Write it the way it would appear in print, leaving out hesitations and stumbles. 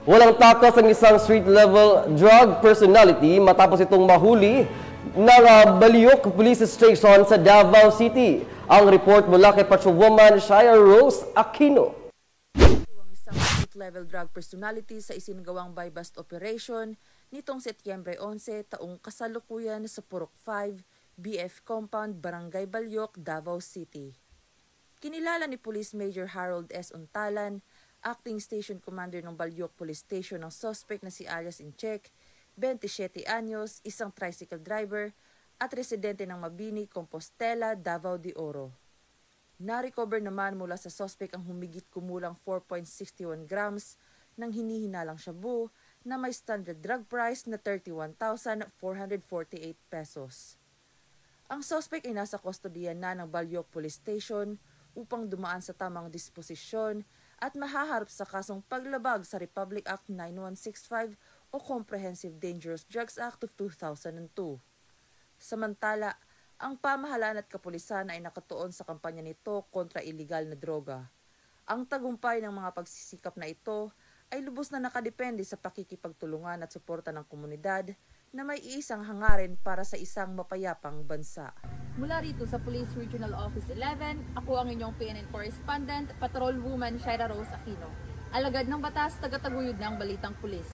Walang takas ang isang street-level drug personality matapos itong mahuli ng Baliok Police Station sa Davao City. Ang report mula kay Patrolwoman Shia Rose Aquino. Isang street-level drug personality sa isinagawang buy-bust operation nitong Setyembre 11 taong kasalukuyan sa Purok 5, BF Compound, Barangay Baliok, Davao City. Kinilala ni Police Major Harold S. Untalan, Acting Station Commander ng Baliok Police Station, ng suspect na si alias Incheck, 27 anyos, isang tricycle driver at residente ng Mabini, Compostela, Davao de Oro. Na-recover naman mula sa suspect ang humigit kumulang 4.61 grams ng hinihinalang shabu na may standard drug price na 31,448 pesos. Ang suspect ay nasa kustodiya na ng Baliok Police Station upang dumaan sa tamang disposisyon at mahaharap sa kasong paglabag sa Republic Act 9165 o Comprehensive Dangerous Drugs Act of 2002. Samantala, ang pamahalaan at kapulisan ay nakatuon sa kampanya nito kontra iligal na droga. Ang tagumpay ng mga pagsisikap na ito ay lubos na nakadepende sa pakikipagtulungan at suporta ng komunidad na may isang hangarin para sa isang mapayapang bansa. Mula rito sa Police Regional Office 11, ako ang inyong PNN Correspondent, Patrolwoman Shia Rose Aquino. Alagad ng batas, tagataguyod ng Balitang Pulis.